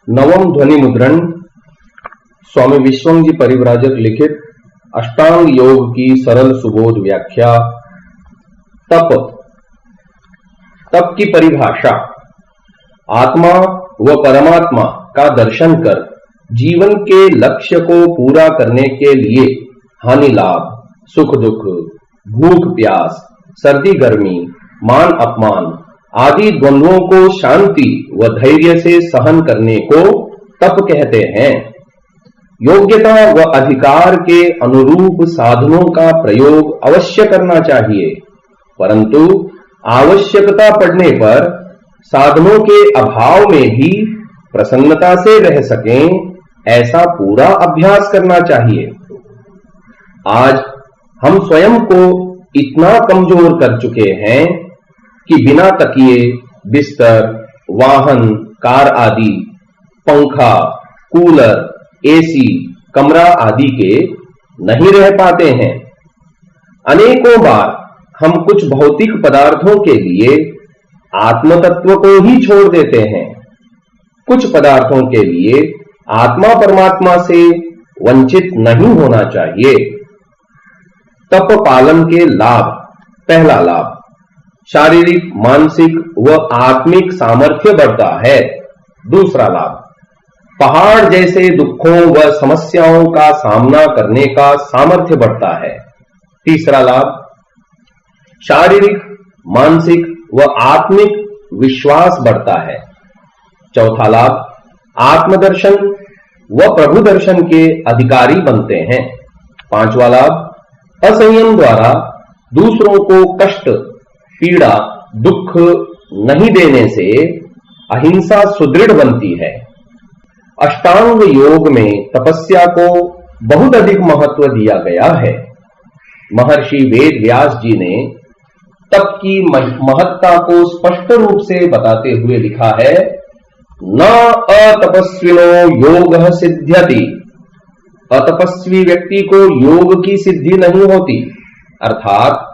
नवम ध्वनि मुद्रण स्वामी विश्वम जी परिव्राजक लिखित अष्टांग योग की सरल सुबोध व्याख्या। तप। तप की परिभाषा आत्मा व परमात्मा का दर्शन कर जीवन के लक्ष्य को पूरा करने के लिए हानि लाभ, सुख दुख, भूख प्यास, सर्दी गर्मी, मान अपमान आदि द्वंद्वों को शांति व धैर्य से सहन करने को तप कहते हैं। योग्यता व अधिकार के अनुरूप साधनों का प्रयोग अवश्य करना चाहिए, परंतु आवश्यकता पड़ने पर साधनों के अभाव में भी प्रसन्नता से रह सकें, ऐसा पूरा अभ्यास करना चाहिए। आज हम स्वयं को इतना कमजोर कर चुके हैं कि बिना तकिए, बिस्तर, वाहन, कार आदि, पंखा, कूलर, एसी, कमरा आदि के नहीं रह पाते हैं। अनेकों बार हम कुछ भौतिक पदार्थों के लिए आत्म तत्व को ही छोड़ देते हैं। कुछ पदार्थों के लिए आत्मा परमात्मा से वंचित नहीं होना चाहिए। तप पालन के लाभ। पहला लाभ, शारीरिक, मानसिक व आत्मिक सामर्थ्य बढ़ता है। दूसरा लाभ, पहाड़ जैसे दुखों व समस्याओं का सामना करने का सामर्थ्य बढ़ता है। तीसरा लाभ, शारीरिक, मानसिक व आत्मिक विश्वास बढ़ता है। चौथा लाभ, आत्मदर्शन व प्रभु दर्शन के अधिकारी बनते हैं। पांचवा लाभ, असंयम द्वारा दूसरों को कष्ट, पीड़ा, दुख नहीं देने से अहिंसा सुदृढ़ बनती है। अष्टांग योग में तपस्या को बहुत अधिक महत्व दिया गया है। महर्षि वेद व्यास जी ने तप की महत्ता को स्पष्ट रूप से बताते हुए लिखा है, न अतपस्विनो योगः सिद्ध्यति। अतपस्वी व्यक्ति को योग की सिद्धि नहीं होती, अर्थात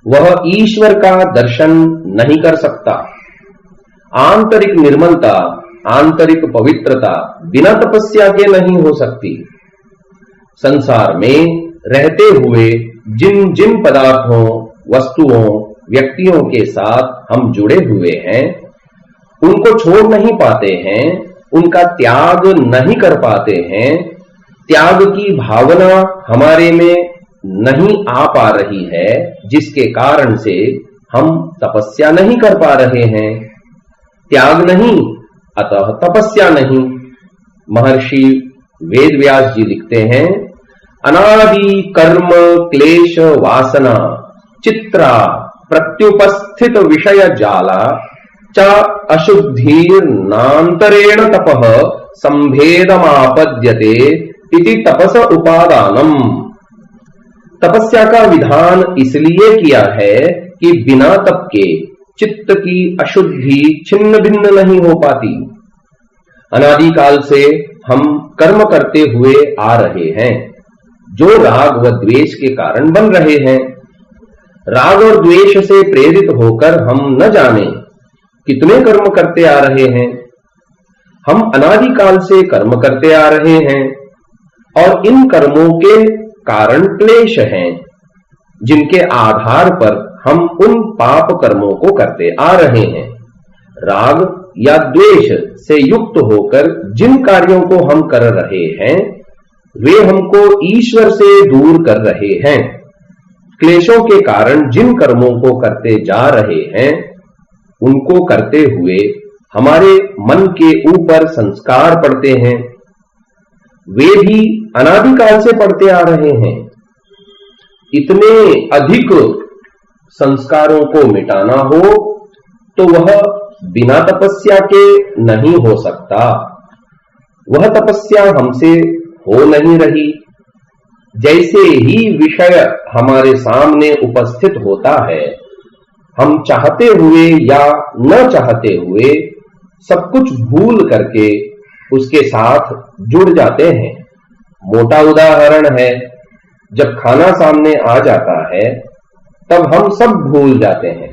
वह ईश्वर का दर्शन नहीं कर सकता। आंतरिक निर्मलता, आंतरिक पवित्रता बिना तपस्या के नहीं हो सकती। संसार में रहते हुए जिन जिन पदार्थों, वस्तुओं, व्यक्तियों के साथ हम जुड़े हुए हैं, उनको छोड़ नहीं पाते हैं, उनका त्याग नहीं कर पाते हैं। त्याग की भावना हमारे में नहीं आ पा रही है, जिसके कारण से हम तपस्या नहीं कर पा रहे हैं। त्याग नहीं, अतः तपस्या नहीं। महर्षि वेद व्यास जी लिखते हैं, अनादि कर्म क्लेश वासना चित्रा प्रत्युपस्थित विषय जाला च अशुद्धिर नांतरेण तपः संभेदमापद्यते इति तपस उपादानम। तपस्या का विधान इसलिए किया है कि बिना तप के चित्त की अशुद्धि छिन्न भिन्न नहीं हो पाती। अनादिकाल से हम कर्म करते हुए आ रहे हैं, जो राग व द्वेष के कारण बन रहे हैं। राग और द्वेष से प्रेरित होकर हम न जाने कितने कर्म करते आ रहे हैं। हम अनादिकाल से कर्म करते आ रहे हैं और इन कर्मों के कारण क्लेश हैं, जिनके आधार पर हम उन पाप कर्मों को करते आ रहे हैं। राग या द्वेष से युक्त होकर जिन कार्यों को हम कर रहे हैं, वे हमको ईश्वर से दूर कर रहे हैं। क्लेशों के कारण जिन कर्मों को करते जा रहे हैं, उनको करते हुए हमारे मन के ऊपर संस्कार पड़ते हैं। वे भी अनादिकाल से पड़ते आ रहे हैं। इतने अधिक संस्कारों को मिटाना हो तो वह बिना तपस्या के नहीं हो सकता। वह तपस्या हमसे हो नहीं रही। जैसे ही विषय हमारे सामने उपस्थित होता है, हम चाहते हुए या न चाहते हुए सब कुछ भूल करके उसके साथ जुड़ जाते हैं। मोटा उदाहरण है, जब खाना सामने आ जाता है तब हम सब भूल जाते हैं,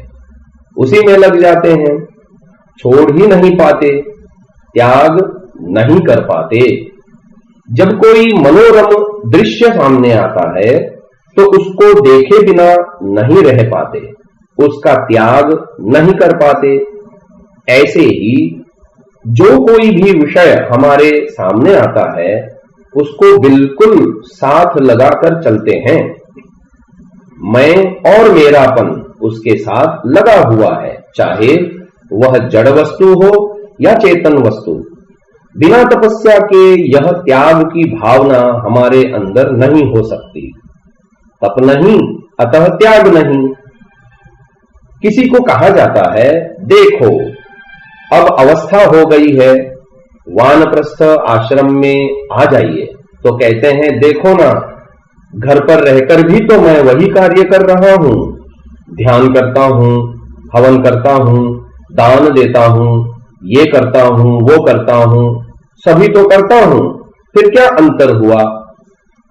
उसी में लग जाते हैं, छोड़ ही नहीं पाते। त्याग नहीं कर पाते। जब कोई मनोरम दृश्य सामने आता है तो उसको देखे बिना नहीं रह पाते, उसका त्याग नहीं कर पाते। ऐसे ही जो कोई भी विषय हमारे सामने आता है उसको बिल्कुल साथ लगाकर चलते हैं। मैं और मेरापन उसके साथ लगा हुआ है, चाहे वह जड़ वस्तु हो या चेतन वस्तु। बिना तपस्या के यह त्याग की भावना हमारे अंदर नहीं हो सकती। तप नहीं अतः त्याग नहीं। किसी को कहा जाता है, देखो अब अवस्था हो गई है, वानप्रस्थ आश्रम में आ जाइए, तो कहते हैं देखो ना, घर पर रहकर भी तो मैं वही कार्य कर रहा हूं, ध्यान करता हूं, हवन करता हूं, दान देता हूं, ये करता हूं, वो करता हूं, सभी तो करता हूं, फिर क्या अंतर हुआ?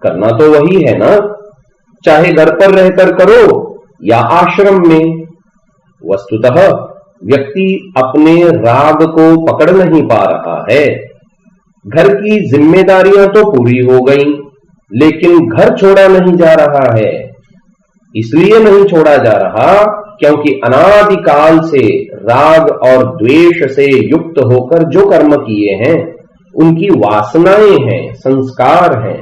करना तो वही है ना, चाहे घर पर रहकर करो या आश्रम में। वस्तुतः व्यक्ति अपने राग को पकड़ नहीं पा रहा है। घर की जिम्मेदारियां तो पूरी हो गईं, लेकिन घर छोड़ा नहीं जा रहा है। इसलिए नहीं छोड़ा जा रहा क्योंकि अनादिकाल से राग और द्वेष से युक्त होकर जो कर्म किए हैं उनकी वासनाएं हैं, संस्कार हैं,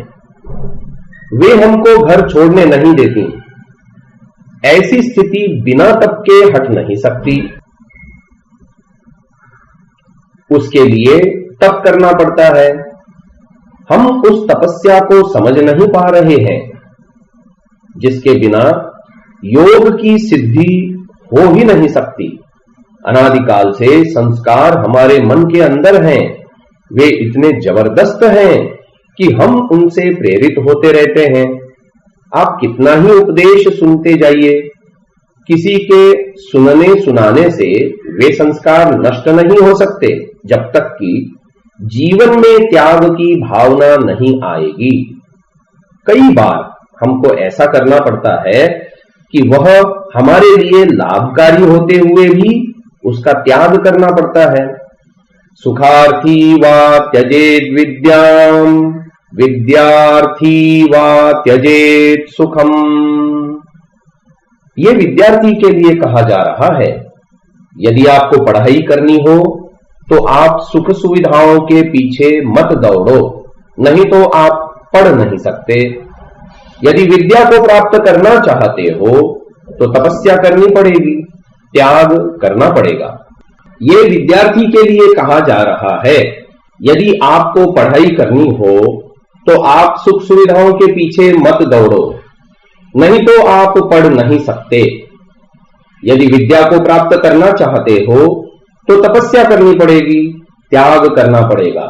वे हमको घर छोड़ने नहीं देती। ऐसी स्थिति बिना तप के हट नहीं सकती। उसके लिए तप करना पड़ता है। हम उस तपस्या को समझ नहीं पा रहे हैं जिसके बिना योग की सिद्धि हो ही नहीं सकती। अनादिकाल से संस्कार हमारे मन के अंदर हैं, वे इतने जबरदस्त हैं कि हम उनसे प्रेरित होते रहते हैं। आप कितना ही उपदेश सुनते जाइए, किसी के सुनने सुनाने से वे संस्कार नष्ट नहीं हो सकते जब तक कि जीवन में त्याग की भावना नहीं आएगी। कई बार हमको ऐसा करना पड़ता है कि वह हमारे लिए लाभकारी होते हुए भी उसका त्याग करना पड़ता है। सुखार्थी वा त्यजेत विद्याम, विद्यार्थी वा त्यजेत सुखम। यह विद्यार्थी के लिए कहा जा रहा है। यदि आपको पढ़ाई करनी हो तो आप सुख सुविधाओं के पीछे मत दौड़ो, नहीं तो आप पढ़ नहीं सकते। यदि विद्या को प्राप्त करना चाहते हो तो तपस्या करनी पड़ेगी, त्याग करना पड़ेगा। ये विद्यार्थी के लिए कहा जा रहा है। यदि आपको पढ़ाई करनी हो तो आप सुख सुविधाओं के पीछे मत दौड़ो, नहीं तो आप पढ़ नहीं सकते। यदि विद्या को प्राप्त करना चाहते हो तो तपस्या करनी पड़ेगी, त्याग करना पड़ेगा।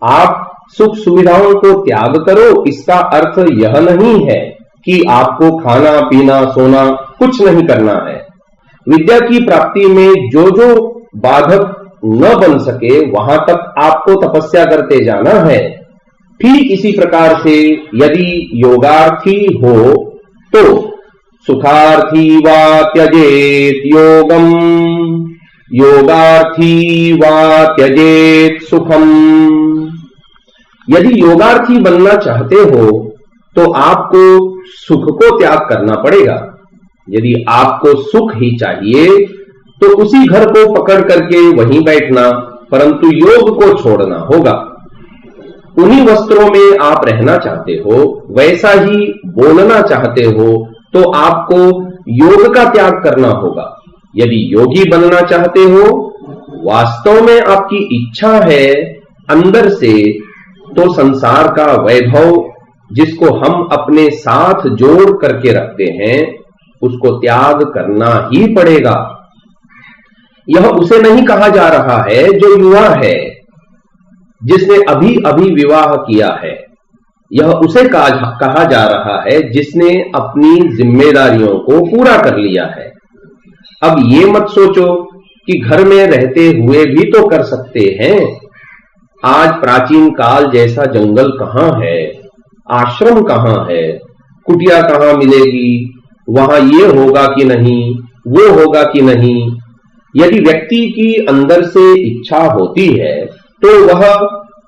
आप सुख सुविधाओं को त्याग करो, इसका अर्थ यह नहीं है कि आपको खाना पीना सोना कुछ नहीं करना है। विद्या की प्राप्ति में जो जो बाधक न बन सके वहां तक आपको तपस्या करते जाना है। ठीक इसी प्रकार से यदि योगार्थी हो तो सुखार्थी वा त्यजेत योगम, योगार्थी वा त्यजेत सुखम। यदि योगार्थी बनना चाहते हो तो आपको सुख को त्याग करना पड़ेगा। यदि आपको सुख ही चाहिए तो उसी घर को पकड़ करके वहीं बैठना, परंतु योग को छोड़ना होगा। उन्हीं वस्त्रों में आप रहना चाहते हो, वैसा ही बोलना चाहते हो तो आपको योग का त्याग करना होगा। यदि योगी बनना चाहते हो, वास्तव में आपकी इच्छा है अंदर से, तो संसार का वैभव जिसको हम अपने साथ जोड़ करके रखते हैं उसको त्याग करना ही पड़ेगा। यह उसे नहीं कहा जा रहा है जो युवा है, जिसने अभी अभी विवाह किया है। यह उसे कहा जा रहा है जिसने अपनी जिम्मेदारियों को पूरा कर लिया है। अब ये मत सोचो कि घर में रहते हुए भी तो कर सकते हैं। आज प्राचीन काल जैसा जंगल कहां है, आश्रम कहां है, कुटिया कहां मिलेगी, वहां ये होगा कि नहीं, वो होगा कि नहीं। यदि व्यक्ति की अंदर से इच्छा होती है तो वह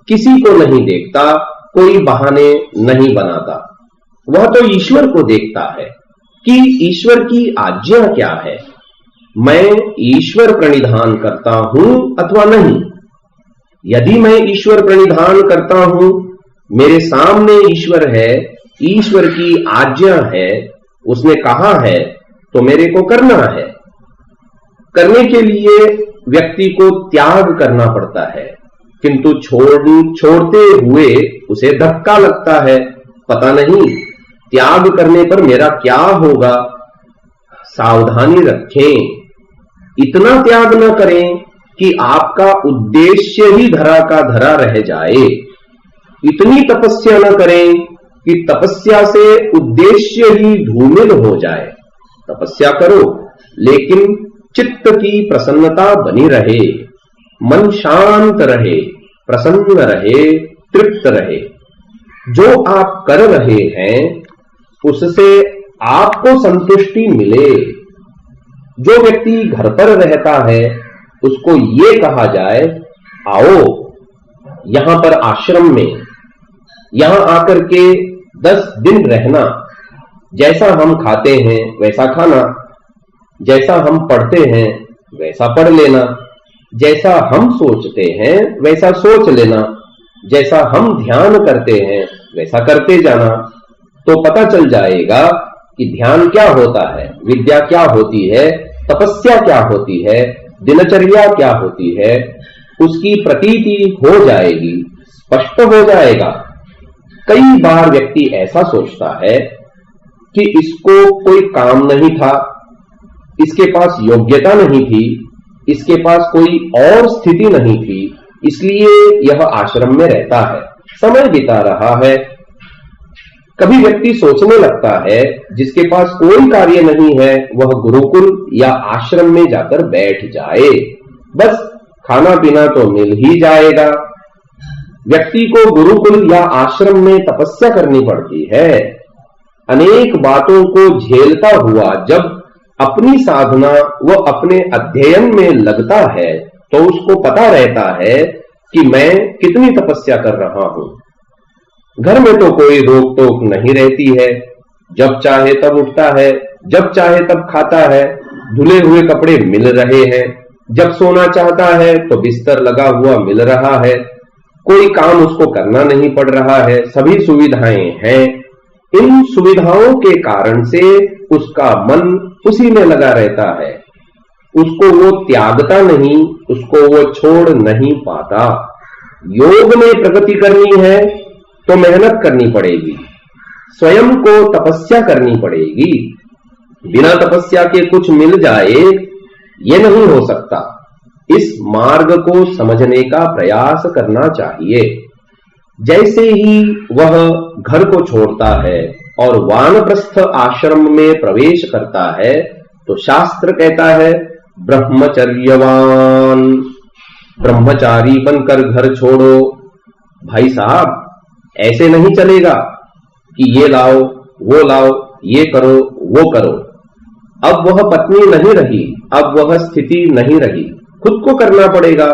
किसी को नहीं देखता, कोई बहाने नहीं बनाता। वह तो ईश्वर को देखता है कि ईश्वर की आज्ञा क्या है। मैं ईश्वर प्रणिधान करता हूं अथवा नहीं। यदि मैं ईश्वर प्रणिधान करता हूं, मेरे सामने ईश्वर है, ईश्वर की आज्ञा है, उसने कहा है, तो मेरे को करना है। करने के लिए व्यक्ति को त्याग करना पड़ता है, किंतु छोड़ते हुए उसे धक्का लगता है। पता नहीं त्याग करने पर मेरा क्या होगा। सावधानी रखें, इतना त्याग न करें कि आपका उद्देश्य ही धरा का धरा रह जाए। इतनी तपस्या न करें कि तपस्या से उद्देश्य ही धूमिल हो जाए। तपस्या करो, लेकिन चित्त की प्रसन्नता बनी रहे, मन शांत रहे, प्रसन्न रहे, तृप्त रहे। जो आप कर रहे हैं उससे आपको संतुष्टि मिले। जो व्यक्ति घर पर रहता है उसको ये कहा जाए, आओ यहां पर आश्रम में, यहां आकर के 10 दिन रहना, जैसा हम खाते हैं वैसा खाना, जैसा हम पढ़ते हैं वैसा पढ़ लेना, जैसा हम सोचते हैं वैसा सोच लेना, जैसा हम ध्यान करते हैं वैसा करते जाना। तो पता चल जाएगा कि ध्यान क्या होता है, विद्या क्या होती है, तपस्या क्या होती है, दिनचर्या क्या होती है, उसकी प्रतीति हो जाएगी, स्पष्ट हो जाएगा। कई बार व्यक्ति ऐसा सोचता है कि इसको कोई काम नहीं था, इसके पास योग्यता नहीं थी, इसके पास कोई और स्थिति नहीं थी, इसलिए यह आश्रम में रहता है, समय बिता रहा है। कभी व्यक्ति सोचने लगता है जिसके पास कोई कार्य नहीं है वह गुरुकुल या आश्रम में जाकर बैठ जाए, बस खाना पीना तो मिल ही जाएगा। व्यक्ति को गुरुकुल या आश्रम में तपस्या करनी पड़ती है। अनेक बातों को झेलता हुआ जब अपनी साधना व अपने अध्ययन में लगता है तो उसको पता रहता है कि मैं कितनी तपस्या कर रहा हूं। घर में तो कोई रोक टोक नहीं रहती है, जब चाहे तब उठता है, जब चाहे तब खाता है, धुले हुए कपड़े मिल रहे हैं, जब सोना चाहता है तो बिस्तर लगा हुआ मिल रहा है, कोई काम उसको करना नहीं पड़ रहा है, सभी सुविधाएं हैं। इन सुविधाओं के कारण से उसका मन उसी में लगा रहता है, उसको वो त्यागता नहीं, उसको वो छोड़ नहीं पाता। योग में प्रगति करनी है तो मेहनत करनी पड़ेगी, स्वयं को तपस्या करनी पड़ेगी। बिना तपस्या के कुछ मिल जाए ये नहीं हो सकता। इस मार्ग को समझने का प्रयास करना चाहिए। जैसे ही वह घर को छोड़ता है और वानप्रस्थ आश्रम में प्रवेश करता है तो शास्त्र कहता है ब्रह्मचर्यवान, ब्रह्मचारी बनकर घर छोड़ो। भाई साहब, ऐसे नहीं चलेगा कि ये लाओ वो लाओ, ये करो वो करो। अब वह पत्नी नहीं रही, अब वह स्थिति नहीं रही, खुद को करना पड़ेगा।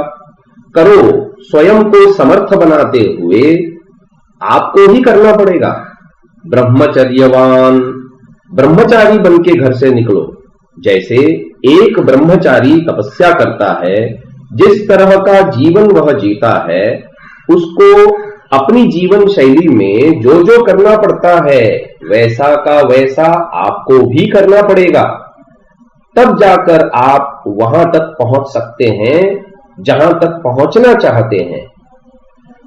करो, स्वयं को समर्थ बनाते हुए आपको ही करना पड़ेगा। ब्रह्मचर्यवान, ब्रह्मचारी बन के घर से निकलो। जैसे एक ब्रह्मचारी तपस्या करता है, जिस तरह का जीवन वह जीता है, उसको अपनी जीवन शैली में जो जो करना पड़ता है वैसा का वैसा आपको भी करना पड़ेगा। तब जाकर आप वहां तक पहुंच सकते हैं जहां तक पहुंचना चाहते हैं।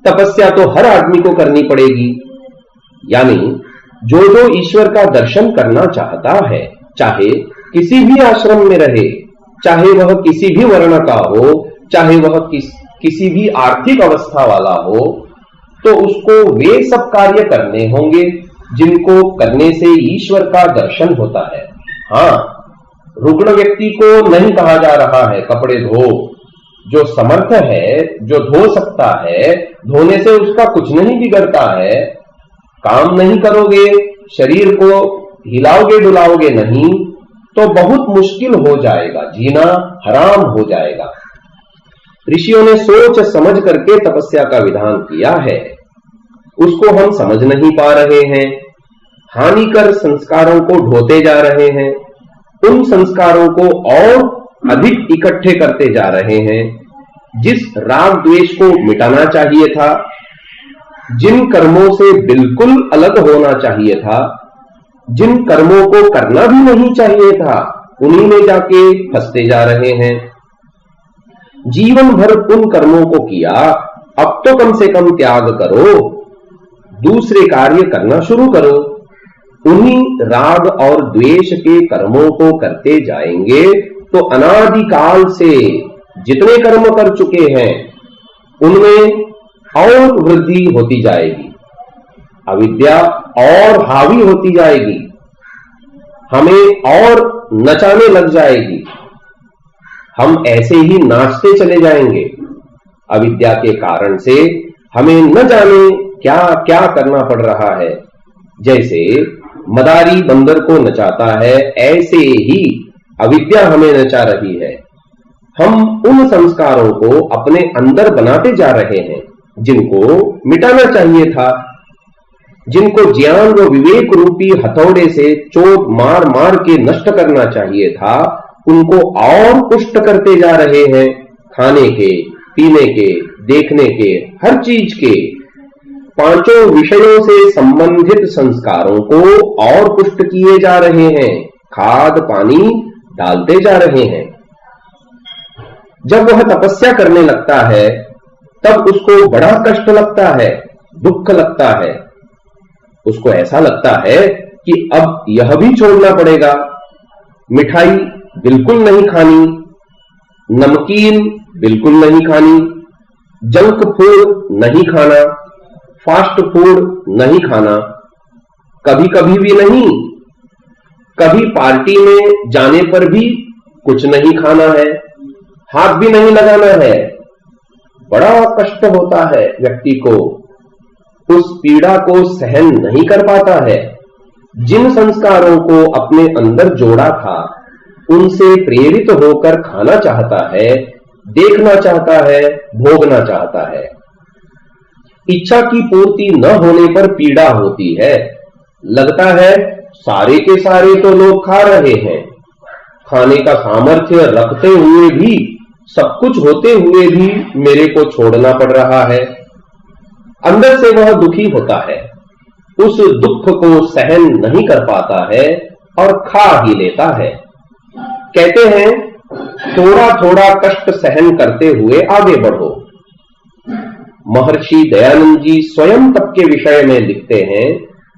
तपस्या तो हर आदमी को करनी पड़ेगी, यानी जो जो ईश्वर का दर्शन करना चाहता है, चाहे किसी भी आश्रम में रहे, चाहे वह किसी भी वर्ण का हो, चाहे वह किसी भी आर्थिक अवस्था वाला हो, तो उसको वे सब कार्य करने होंगे जिनको करने से ईश्वर का दर्शन होता है। हाँ, रुग्ण व्यक्ति को नहीं कहा जा रहा है कपड़े धो। जो समर्थ है, जो धो सकता है, धोने से उसका कुछ नहीं बिगड़ता है। काम नहीं करोगे, शरीर को हिलाओगे डुलाओगे नहीं, तो बहुत मुश्किल हो जाएगा, जीना हराम हो जाएगा। ऋषियों ने सोच समझ करके तपस्या का विधान किया है, उसको हम समझ नहीं पा रहे हैं। हानिकर संस्कारों को ढोते जा रहे हैं, उन संस्कारों को और अधिक इकट्ठे करते जा रहे हैं। जिस राग द्वेष को मिटाना चाहिए था, जिन कर्मों से बिल्कुल अलग होना चाहिए था, जिन कर्मों को करना भी नहीं चाहिए था, उन्हीं में जाके फंसते जा रहे हैं। जीवन भर उन कर्मों को किया, अब तो कम से कम त्याग करो, दूसरे कार्य करना शुरू करो। उन्हीं राग और द्वेष के कर्मों को करते जाएंगे तो अनादिकाल से जितने कर्म कर चुके हैं उनमें और वृद्धि होती जाएगी, अविद्या और हावी होती जाएगी, हमें और नचाने लग जाएगी। हम ऐसे ही नाचते चले जाएंगे। अविद्या के कारण से हमें न जाने क्या क्या करना पड़ रहा है। जैसे मदारी बंदर को नचाता है, ऐसे ही अविद्या हमें नचा रही है। हम उन संस्कारों को अपने अंदर बनाते जा रहे हैं जिनको मिटाना चाहिए था, जिनको ज्ञान व विवेक रूपी हथौड़े से चोट मार मार के नष्ट करना चाहिए था, उनको और पुष्ट करते जा रहे हैं। खाने के, पीने के, देखने के, हर चीज के, पांचों विषयों से संबंधित संस्कारों को और पुष्ट किए जा रहे हैं, खाद पानी डालते जा रहे हैं। जब वह तपस्या करने लगता है तब उसको बड़ा कष्ट लगता है, दुख लगता है। उसको ऐसा लगता है कि अब यह भी छोड़ना पड़ेगा, मिठाई बिल्कुल नहीं खानी, नमकीन बिल्कुल नहीं खानी, जंक फूड नहीं खाना, फास्ट फूड नहीं खाना, कभी कभी भी नहीं, कभी पार्टी में जाने पर भी कुछ नहीं खाना है, हाथ भी नहीं लगाना है। बड़ा कष्ट होता है व्यक्ति को, उस पीड़ा को सहन नहीं कर पाता है। जिन संस्कारों को अपने अंदर जोड़ा था उनसे प्रेरित होकर खाना चाहता है, देखना चाहता है, भोगना चाहता है। इच्छा की पूर्ति न होने पर पीड़ा होती है। लगता है सारे के सारे तो लोग खा रहे हैं, खाने का सामर्थ्य रखते हुए भी, सब कुछ होते हुए भी मेरे को छोड़ना पड़ रहा है। अंदर से वह दुखी होता है, उस दुख को सहन नहीं कर पाता है और खा ही लेता है। कहते हैं थोड़ा थोड़ा कष्ट सहन करते हुए आगे बढ़ो। महर्षि दयानंद जी स्वयं तप के विषय में लिखते हैं,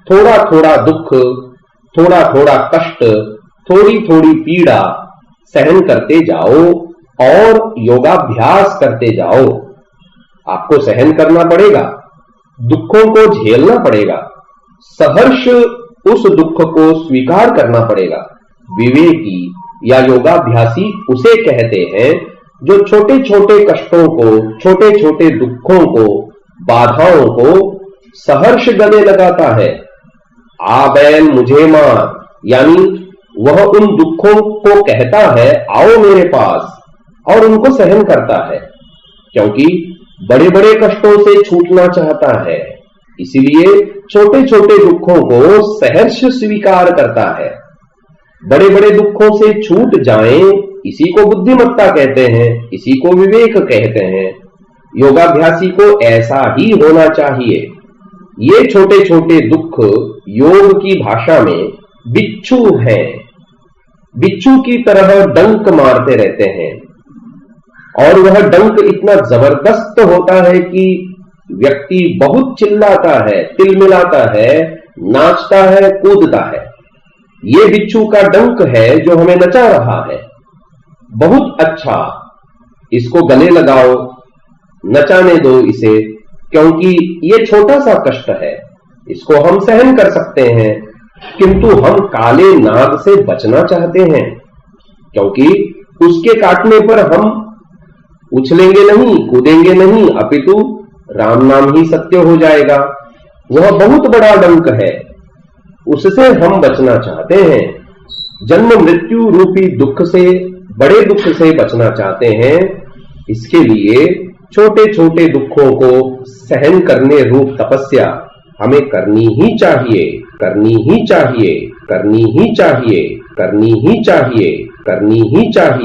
थोड़ा थोड़ा दुख, थोड़ा थोड़ा कष्ट, थोड़ी थोड़ी पीड़ा सहन करते जाओ और योगाभ्यास करते जाओ। आपको सहन करना पड़ेगा, दुखों को झेलना पड़ेगा, सहर्ष उस दुख को स्वीकार करना पड़ेगा। विवेकी या योगाभ्यासी उसे कहते हैं जो छोटे छोटे कष्टों को, छोटे छोटे दुखों को, बाधाओं को सहर्ष गले लगाता है। आ बैल मुझे मार, यानी वह उन दुखों को कहता है आओ मेरे पास, और उनको सहन करता है, क्योंकि बड़े बड़े कष्टों से छूटना चाहता है। इसीलिए छोटे छोटे दुखों को सहर्ष स्वीकार करता है। बड़े बड़े दुखों से छूट जाएं, इसी को बुद्धिमत्ता कहते हैं, इसी को विवेक कहते हैं। योगाभ्यासी को ऐसा ही होना चाहिए। ये छोटे छोटे दुख योग की भाषा में बिच्छू हैं, बिच्छू की तरह डंक मारते रहते हैं, और वह डंक इतना जबरदस्त होता है कि व्यक्ति बहुत चिल्लाता है, तिलमिलाता है, नाचता है, कूदता है। ये बिच्छू का डंक है जो हमें नचा रहा है। बहुत अच्छा, इसको गले लगाओ, नचाने दो इसे, क्योंकि ये छोटा सा कष्ट है, इसको हम सहन कर सकते हैं। किंतु हम काले नाग से बचना चाहते हैं, क्योंकि उसके काटने पर हम उछलेंगे नहीं, कूदेंगे नहीं, अपितु राम नाम ही सत्य हो जाएगा। वह बहुत बड़ा डंक है, उससे हम बचना चाहते हैं। जन्म मृत्यु रूपी दुख से, बड़े दुख से बचना चाहते हैं, इसके लिए छोटे छोटे दुखों को सहन करने रूप तपस्या हमें करनी ही चाहिए, करनी ही चाहिए, करनी ही चाहिए, करनी ही चाहिए, करनी ही चाहिए।